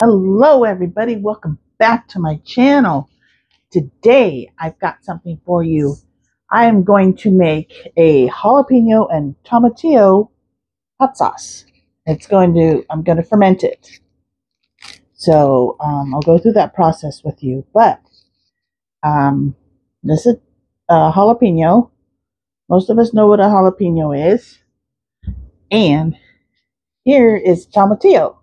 Hello everybody, welcome back to my channel. Today I've got something for you. I am going to make a jalapeno and tomatillo hot sauce. I'm going to ferment it. So I'll go through that process with you. But um, this is a jalapeno. Most of us know what a jalapeno is. And here is tomatillo.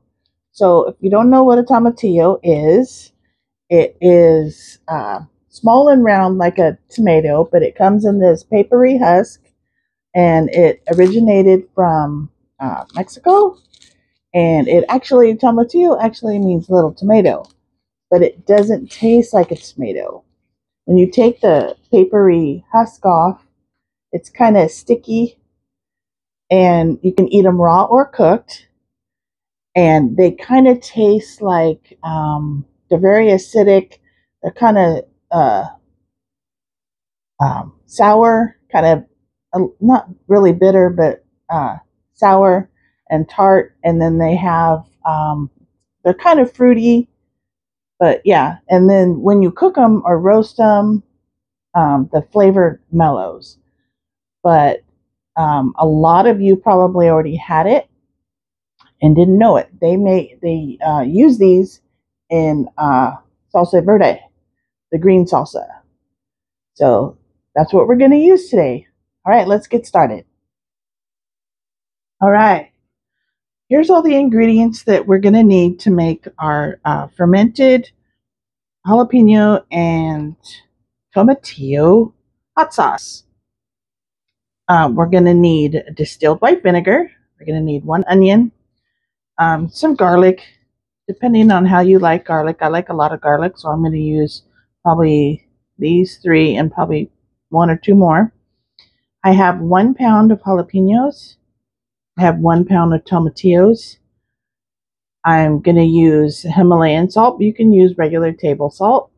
So if you don't know what a tomatillo is, it is small and round like a tomato, but it comes in this papery husk, and it originated from Mexico. And tomatillo actually means little tomato, but it doesn't taste like a tomato. When you take the papery husk off, it's kind of sticky, and you can eat them raw or cooked. And they kind of taste like they're very acidic. They're kind of sour, kind of not really bitter, but sour and tart. And then they're kind of fruity, but yeah. And then when you cook them or roast them, the flavor mellows. But a lot of you probably already had it and didn't know it. They use these in salsa verde, the green salsa. So that's what we're going to use today. All right, let's get started. All right, here's all the ingredients that we're going to need to make our fermented jalapeno and tomatillo hot sauce. We're going to need distilled white vinegar. We're going to need 1 onion, some garlic, depending on how you like garlic. I like a lot of garlic, so I'm going to use probably these 3 and probably 1 or 2 more. I have 1 pound of jalapenos. I have 1 pound of tomatillos. I'm going to use Himalayan salt. You can use regular table salt.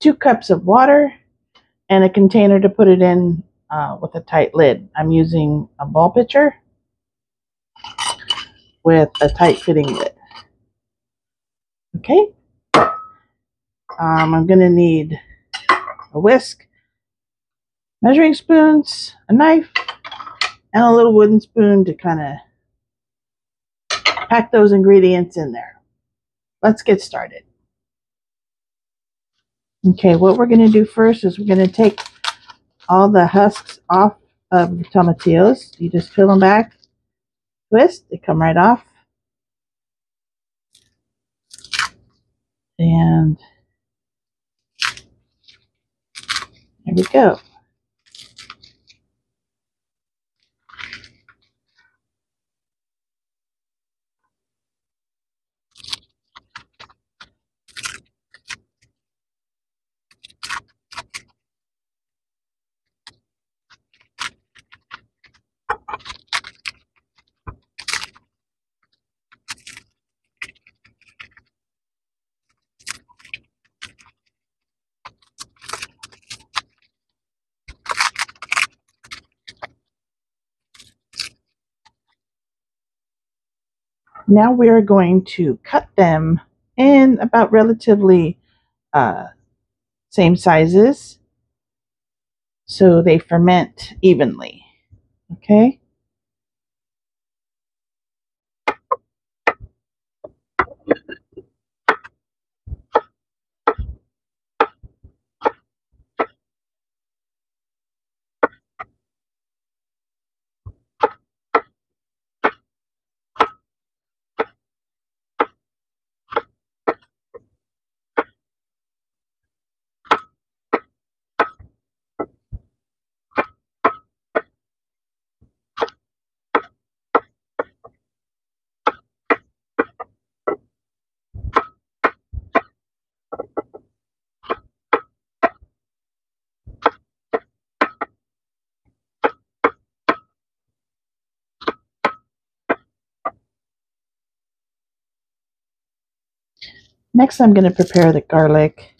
2 cups of water and a container to put it in with a tight lid. I'm using a ball pitcher with a tight fitting lid. Okay. I'm going to need a whisk, measuring spoons, a knife, and a little wooden spoon to kind of pack those ingredients in there. Let's get started. Okay, what we're going to do first is we're going to take all the husks off of the tomatillos. You just peel them back, twist, they come right off. And there we go. Now we are going to cut them in about relatively same sizes so they ferment evenly. Okay. Next, I'm going to prepare the garlic.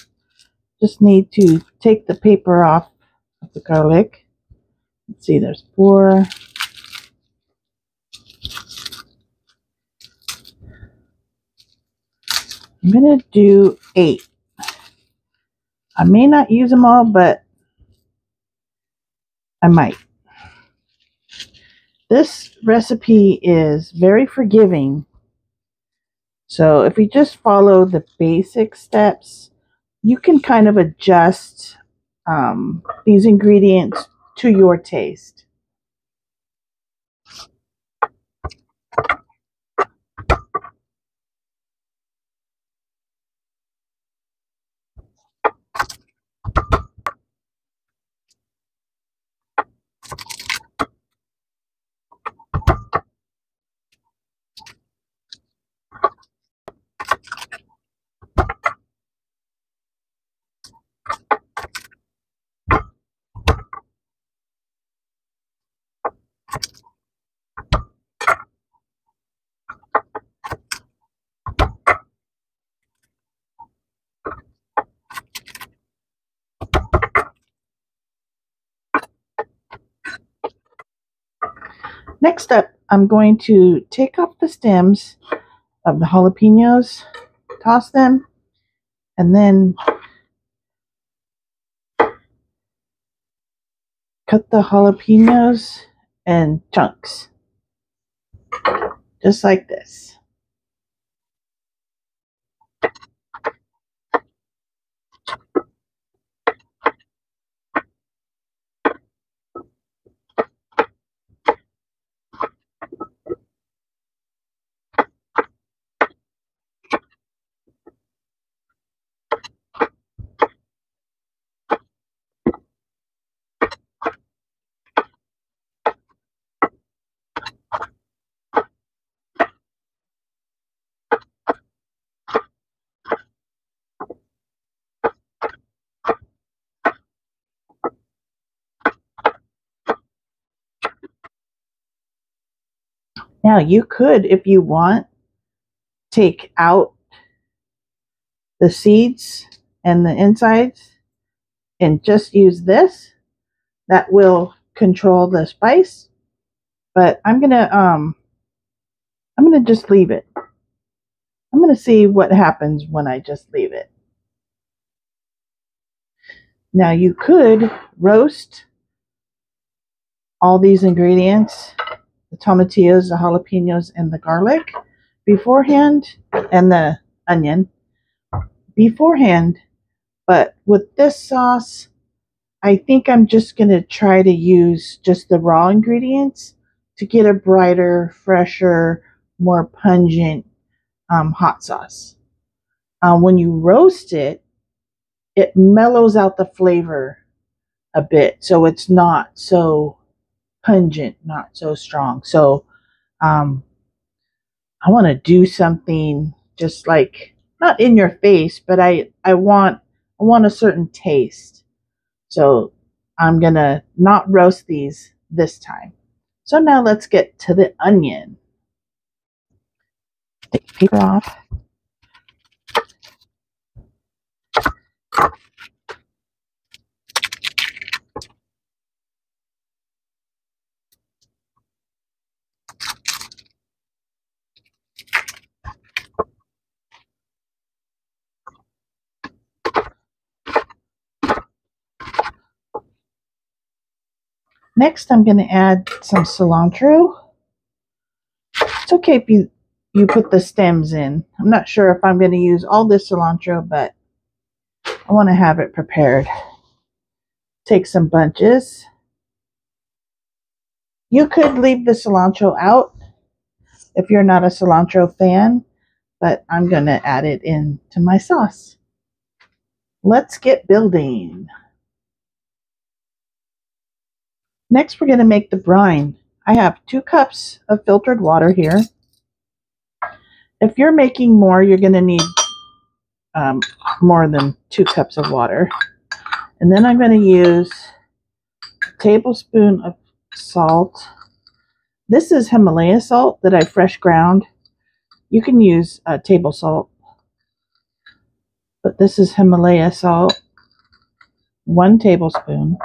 Just need to take the paper off of the garlic. Let's see, there's 4. I'm going to do 8. I may not use them all, but I might. This recipe is very forgiving. So if you just follow the basic steps, you can kind of adjust these ingredients to your taste. Next up, I'm going to take off the stems of the jalapenos, toss them, and then cut the jalapenos in chunks, just like this. Now you could, if you want, take out the seeds and the insides and just use this. That will control the spice. But I'm gonna just leave it. I'm gonna see what happens when I just leave it. Now you could roast all these ingredients, the tomatillos, the jalapenos, and the garlic beforehand, and the onion beforehand. But with this sauce, I think I'm just going to try to use just the raw ingredients to get a brighter, fresher, more pungent hot sauce. When you roast it, it mellows out the flavor a bit, so it's not so pungent, not so strong. So I want to do something just like, not in your face, but I want a certain taste. So I'm gonna not roast these this time. So now let's get to the onion. Take the paper off. Next, I'm going to add some cilantro. It's okay if you put the stems in. I'm not sure if I'm going to use all this cilantro, but I want to have it prepared. Take some bunches. You could leave the cilantro out if you're not a cilantro fan, but I'm going to add it into my sauce. Let's get building. Next, we're going to make the brine. I have 2 cups of filtered water here. If you're making more, you're going to need more than 2 cups of water. And then I'm going to use a tablespoon of salt. This is Himalaya salt that I fresh ground. You can use table salt, but this is Himalaya salt, 1 tablespoon.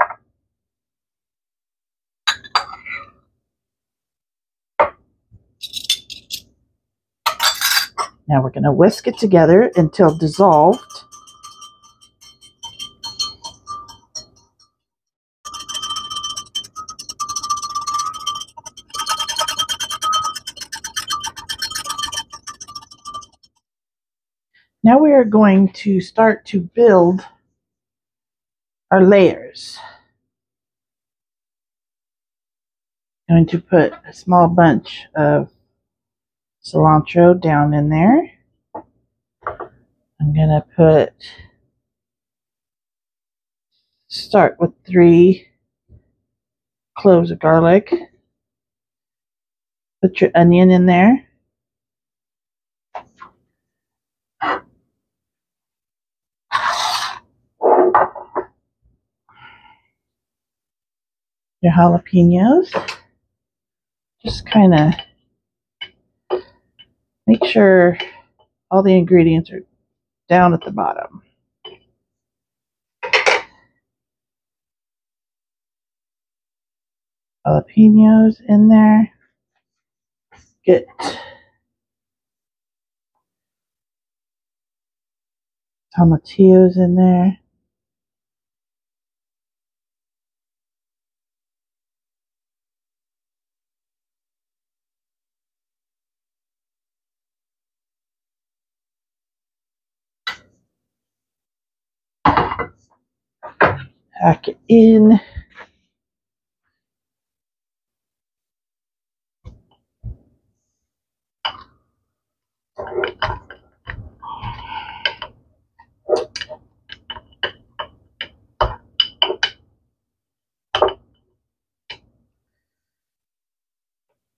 Now we're going to whisk it together until dissolved. Now we are going to start to build our layers. I'm going to put a small bunch of cilantro down in there. I'm going to start with 3 cloves of garlic. Put your onion in there. Your jalapenos. Just kind of make sure all the ingredients are down at the bottom. Jalapenos in there. Get tomatillos in there. Pack it in.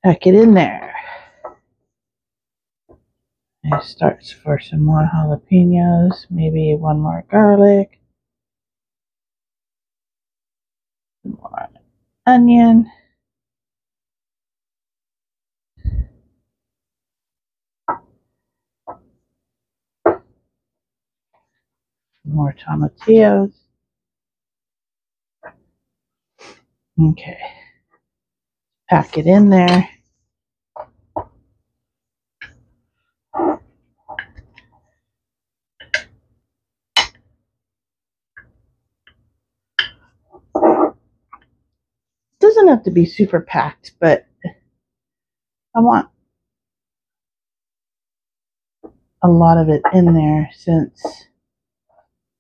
Pack it in there. And start for some more jalapenos, maybe 1 more garlic, some more onion, more tomatillos. Okay, pack it in there. Doesn't have to be super packed, but I want a lot of it in there since,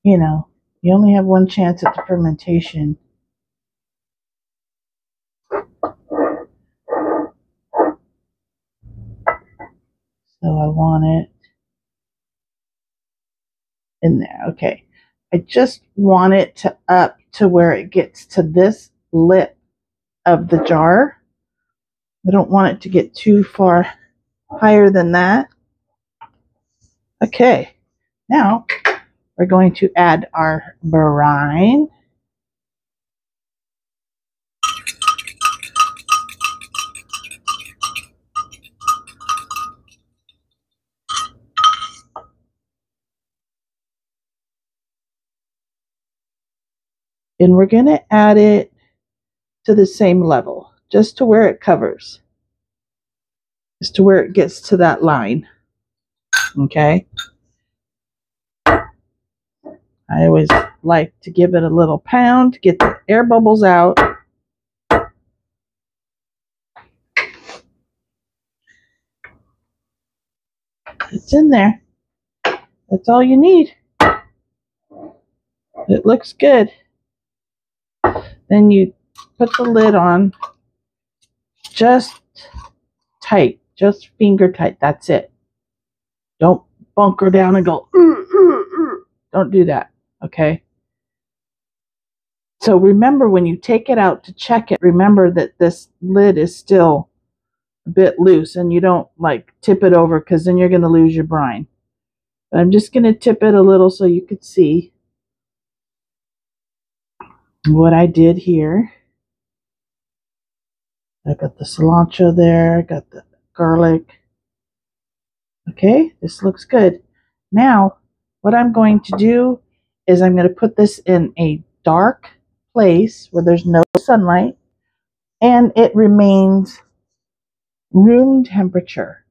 you know, you only have 1 chance at the fermentation. So I want it in there. Okay. I just want it to up to where it gets to this lip of the jar. I don't want it to get too far higher than that. Okay. Now we're going to add our brine. And we're going to add it to the same level, just to where it covers, just to where it gets to that line. Okay. I always like to give it a little pound to get the air bubbles out. It's in there. That's all you need. It looks good. Then you put the lid on just tight, just finger tight. That's it. Don't bunker down and go, Don't do that, okay? So remember, when you take it out to check it, remember that this lid is still a bit loose, and you don't like tip it over, because then you're going to lose your brine. But I'm just going to tip it a little so you could see what I did here. I got the cilantro there, got the garlic. Okay, this looks good. Now, what I'm going to do is I'm going to put this in a dark place where there's no sunlight, and it remains room temperature.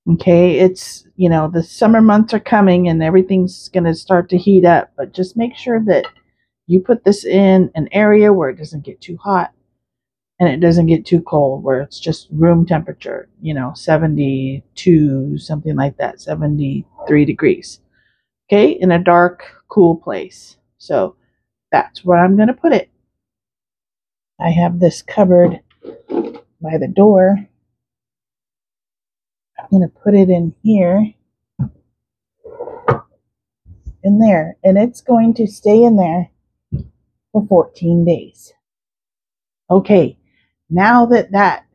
Okay, it's, the summer months are coming and everything's going to start to heat up, but just make sure that you put this in an area where it doesn't get too hot and it doesn't get too cold, where it's just room temperature, 72, something like that, 73 degrees. Okay, in a dark, cool place. So that's where I'm going to put it. I have this cupboard by the door. I'm going to put it in here, in there, and it's going to stay in there for 14 days. Okay, now that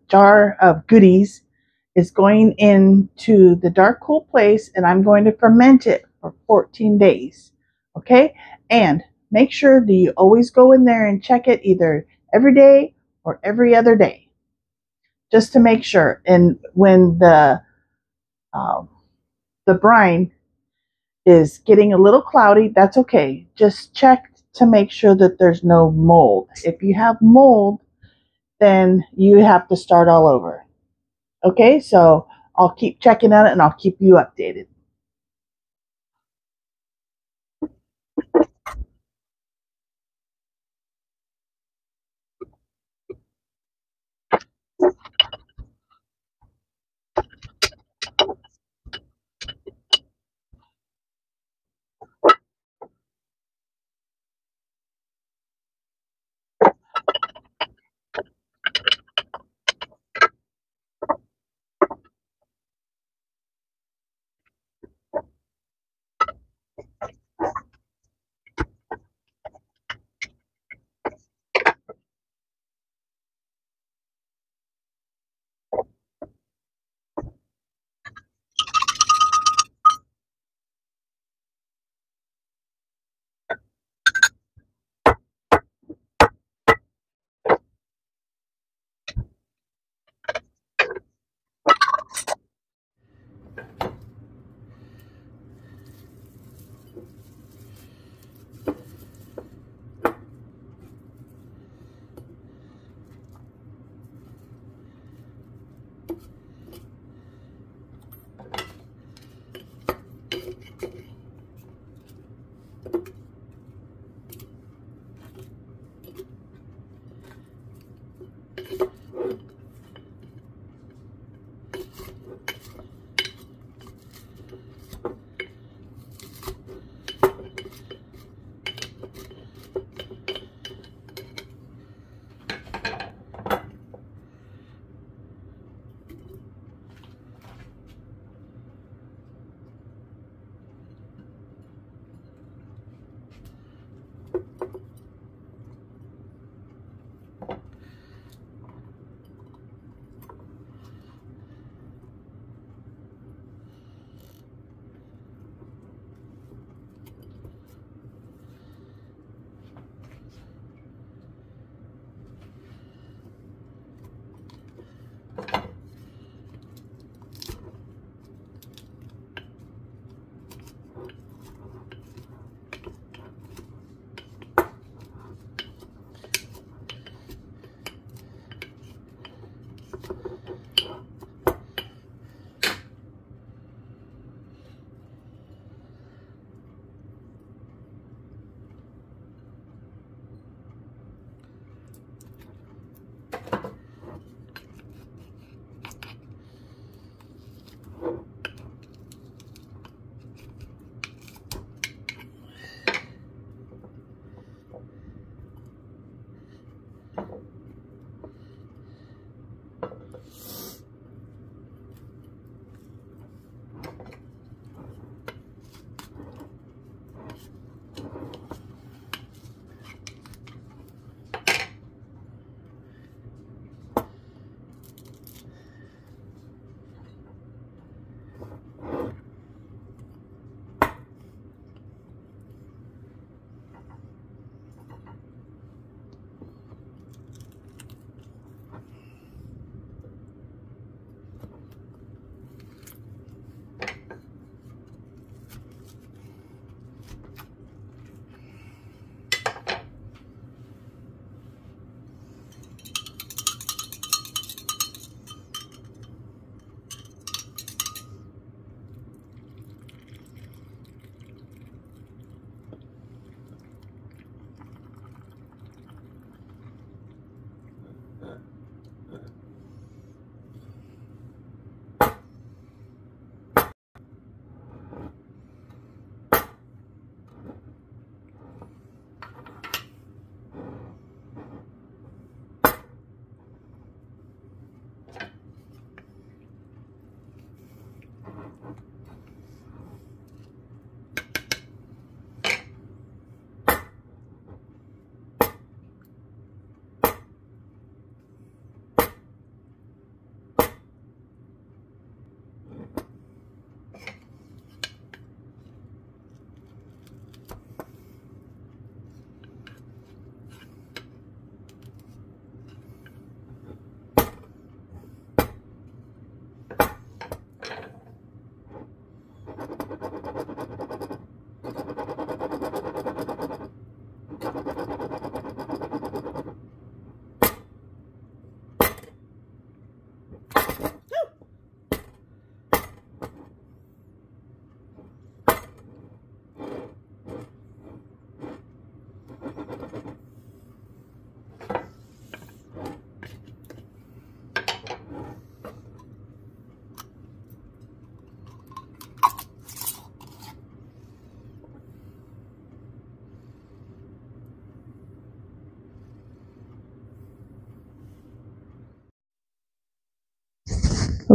jar of goodies is going into the dark, cool place, and I'm going to ferment it for 14 days. Okay, and make sure that you always go in there and check it either every day or every other day, just to make sure. And when uh, the brine is getting a little cloudy, that's okay. Just check to make sure that there's no mold. If you have mold, then you have to start all over. Okay, so I'll keep checking on it and I'll keep you updated.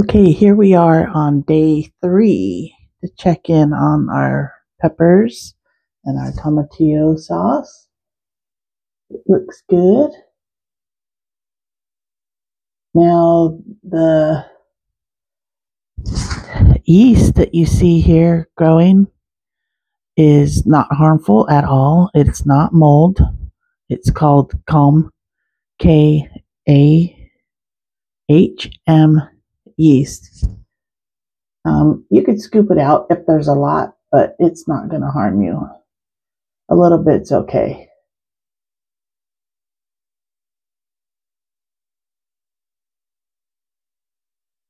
Okay, here we are on day 3 to check in on our peppers and our tomatillo sauce. It looks good. Now the yeast that you see here growing is not harmful at all. It's not mold. It's called Calm, KAHM yeast. You could scoop it out if there's a lot, but it's not going to harm you. A little bit's okay.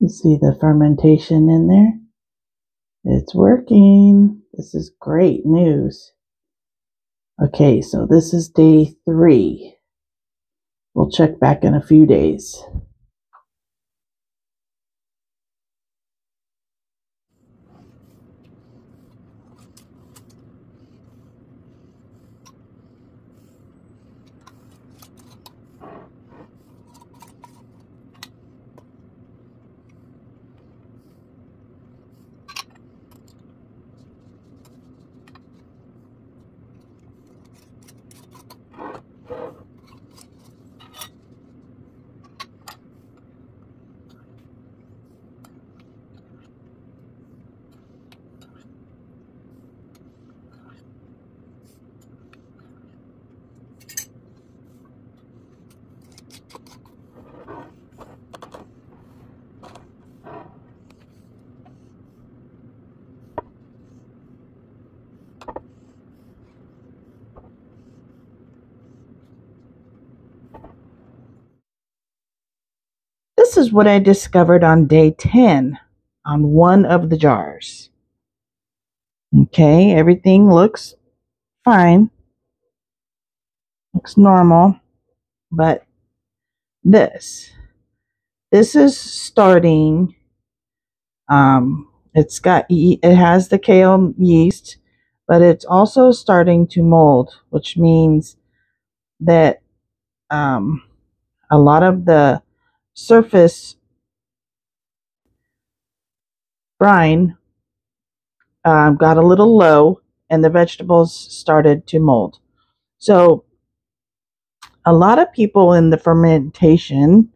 You see the fermentation in there? It's working. This is great news. Okay, so this is day 3. We'll check back in a few days. This is what I discovered on day 10 on one of the jars. Okay, everything looks fine. Looks normal. But this is starting, it has the kale yeast, but it's also starting to mold, which means that a lot of the surface brine got a little low and the vegetables started to mold. So a lot of people in the fermentation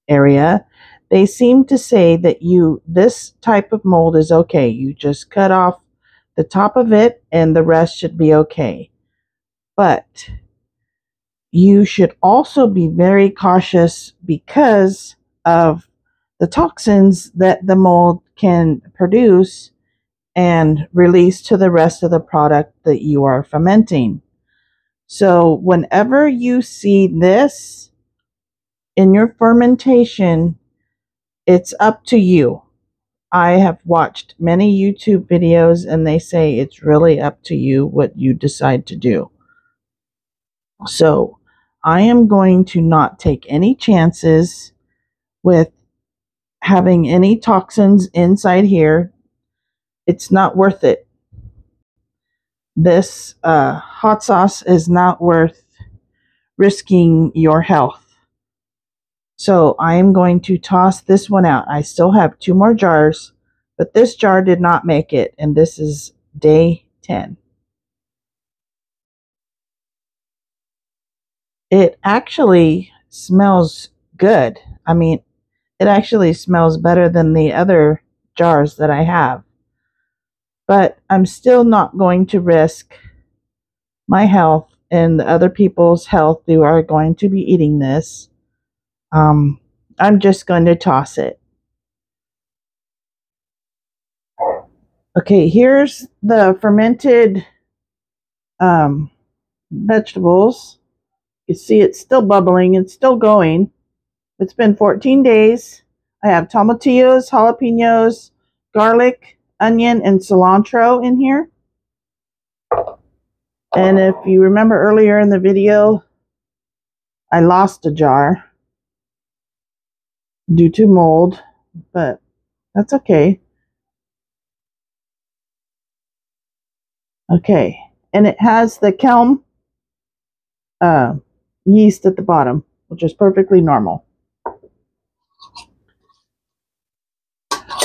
area, they seem to say that this type of mold is okay. You just cut off the top of it and the rest should be okay. But you should also be very cautious because of the toxins that the mold can produce and release to the rest of the product that you are fermenting. So whenever you see this in your fermentation, it's up to you. I have watched many YouTube videos and they say it's really up to you what you decide to do. So I am going to not take any chances with having any toxins inside here. It's not worth it. This hot sauce is not worth risking your health. So I am going to toss this one out. I still have 2 more jars, but this jar did not make it, and this is day 10. It actually smells good. I mean, it actually smells better than the other jars that I have. But I'm still not going to risk my health and the other people's health who are going to be eating this. I'm just going to toss it. Okay, here's the fermented vegetables. You see it's still bubbling. It's still going. It's been 14 days. I have tomatillos, jalapenos, garlic, onion, and cilantro in here. And if you remember earlier in the video, I lost a jar due to mold, but that's okay. Okay, and it has the kelm yeast at the bottom, which is perfectly normal.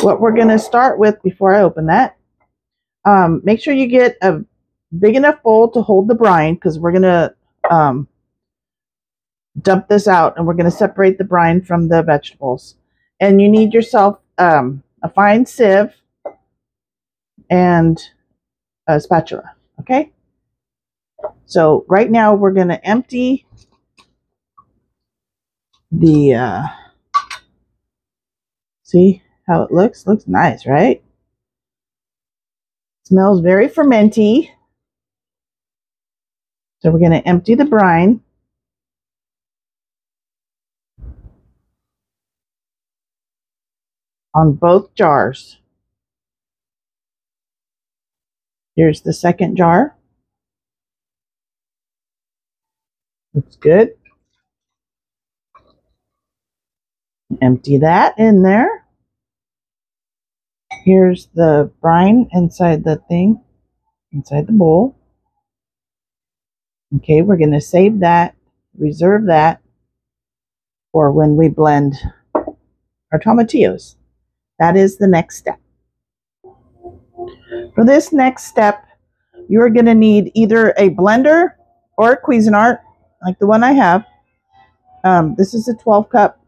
what we're going to start with before I open that, make sure you get a big enough bowl to hold the brine, because we're going to dump this out and we're going to separate the brine from the vegetables. And you need yourself a fine sieve and a spatula. Okay, so right now we're going to empty the see how it looks nice, right? Smells very fermenty. So we're going to empty the brine. On both jars. Here's the second jar. Looks good. Empty that in there. Here's the brine inside the thing, inside the bowl. Okay, we're going to save that, reserve that for when we blend our tomatillos. That is the next step. For this next step, you're going to need either a blender or a Cuisinart, like the one I have. This is a 12-cup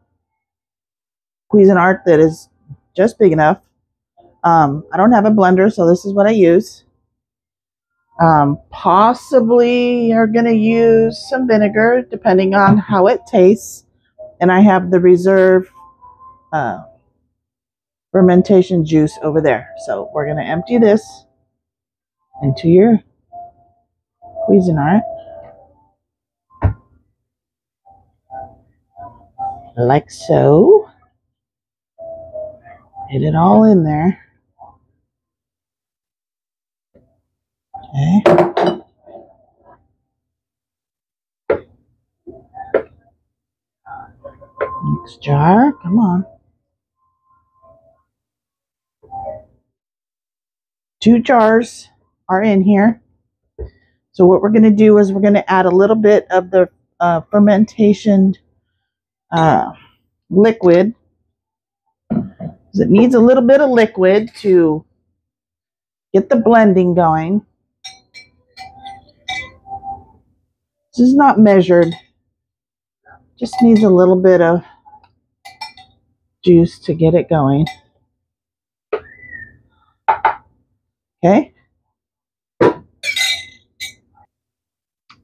Cuisinart that is just big enough. I don't have a blender, so this is what I use. Possibly you're going to use some vinegar, depending on how it tastes. And I have the reserve fermentation juice over there. So we're going to empty this into your Cuisinart. Like so. Get it all in there. Okay. Next jar, come on. 2 jars are in here. So what we're going to do is we're going to add a little bit of the fermentation liquid. Because it needs a little bit of liquid to get the blending going. This is not measured. Just needs a little bit of juice to get it going. Okay.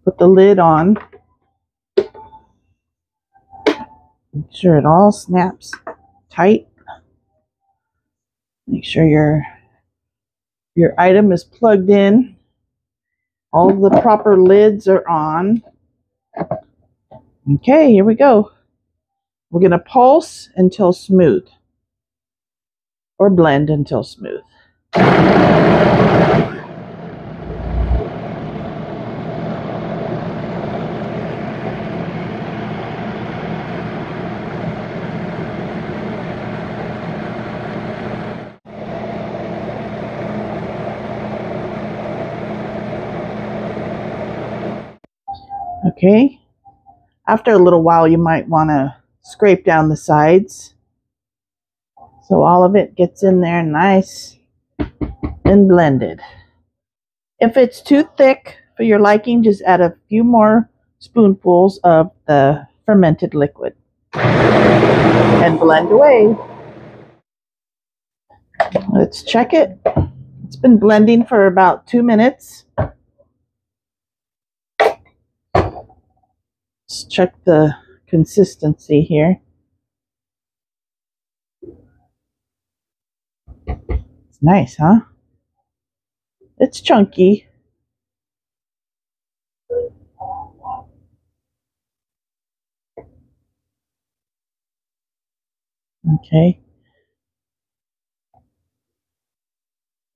Put the lid on. Make sure it all snaps tight. Make sure your item is plugged in. All the proper lids are on. Okay, here we go. We're going to pulse until smooth. Or blend until smooth. Okay, after a little while you might want to scrape down the sides so all of it gets in there nice and blended. If it's too thick for your liking, just add a few more spoonfuls of the fermented liquid and blend away. Let's check it. It's been blending for about 2 minutes. Let's check the consistency here. It's nice, huh? It's chunky. Okay.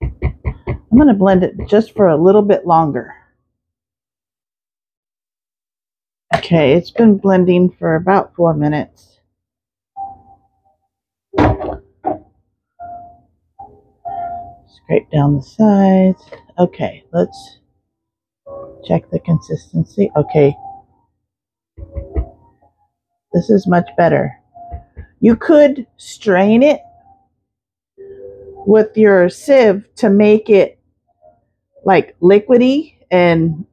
I'm going to blend it just for a little bit longer. Okay, it's been blending for about 4 minutes. Scrape down the sides. Okay, let's check the consistency. Okay, this is much better. You could strain it, with your sieve to make it like liquidy and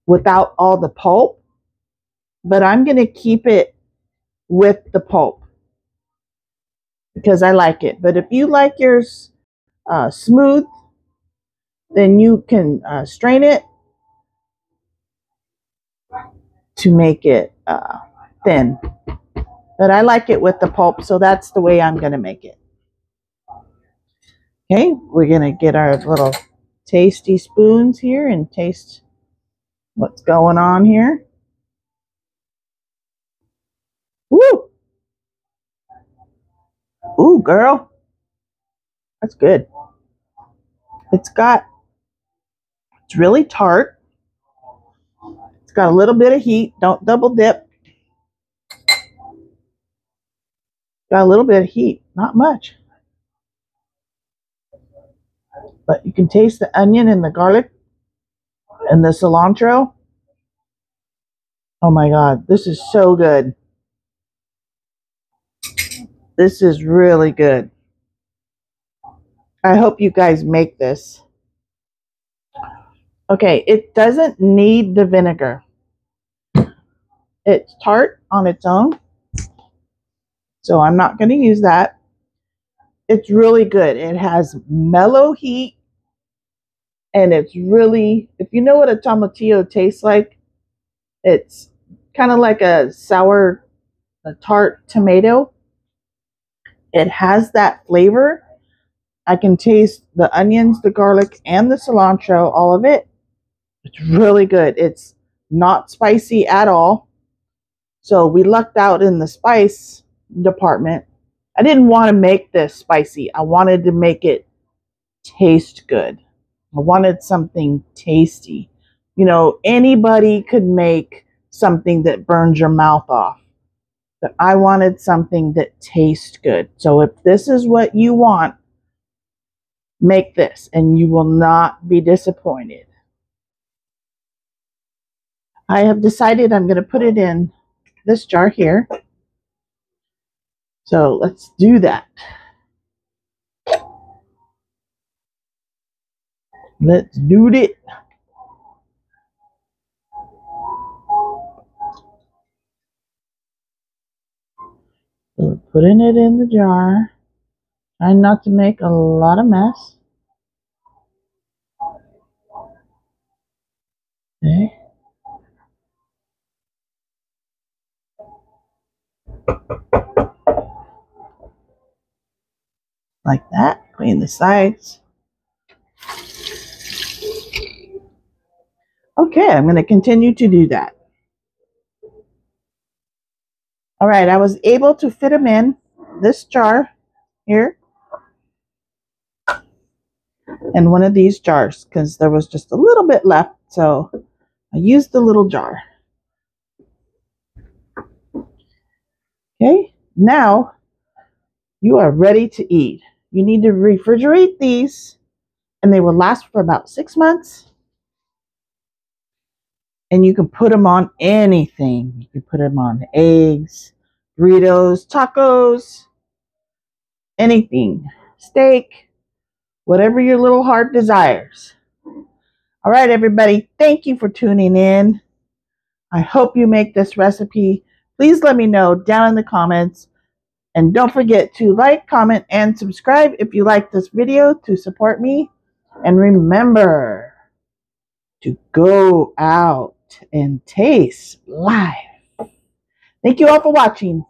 without all the pulp, but I'm going to keep it with the pulp because I like it. But if you like yours smooth, then you can strain it to make it thin. But I like it with the pulp, so that's the way I'm going to make it. Okay, we're going to get our little tasty spoons here and taste what's going on here. Woo! Ooh, girl. That's good. It's really tart. It's got a little bit of heat. Don't double dip. Got a little bit of heat, not much. But you can taste the onion and the garlic and the cilantro. Oh my God, this is so good. This is really good. I hope you guys make this. Okay, it doesn't need the vinegar. It's tart on its own, so I'm not going to use that. It's really good. It has mellow heat, and it's really, if you know what a tomatillo tastes like, it's kind of like a sour, a tart tomato. It has that flavor. I can taste the onions, the garlic, and the cilantro, all of it. It's really good. It's not spicy at all. So we lucked out in the spice department. I didn't want to make this spicy. I wanted to make it taste good. I wanted something tasty. You know, anybody could make something that burns your mouth off. But I wanted something that tastes good. So if this is what you want, make this and you will not be disappointed. I have decided I'm going to put it in this jar here. So let's do that. Let's do it. So we're putting it in the jar. Trying not to make a lot of mess. Okay. Like that. Clean the sides. Okay, I'm going to continue to do that. All right, I was able to fit them in this jar here and one of these jars because there was just a little bit left, so I used the little jar. Okay, now you are ready to eat. You need to refrigerate these and they will last for about 6 months. And you can put them on anything. You can put them on eggs, burritos, tacos, anything, steak, whatever your little heart desires. All right, everybody, thank you for tuning in. I hope you make this recipe. Please let me know down in the comments. And don't forget to like, comment, and subscribe if you like this video to support me. And remember to go out and taste life. Thank you all for watching.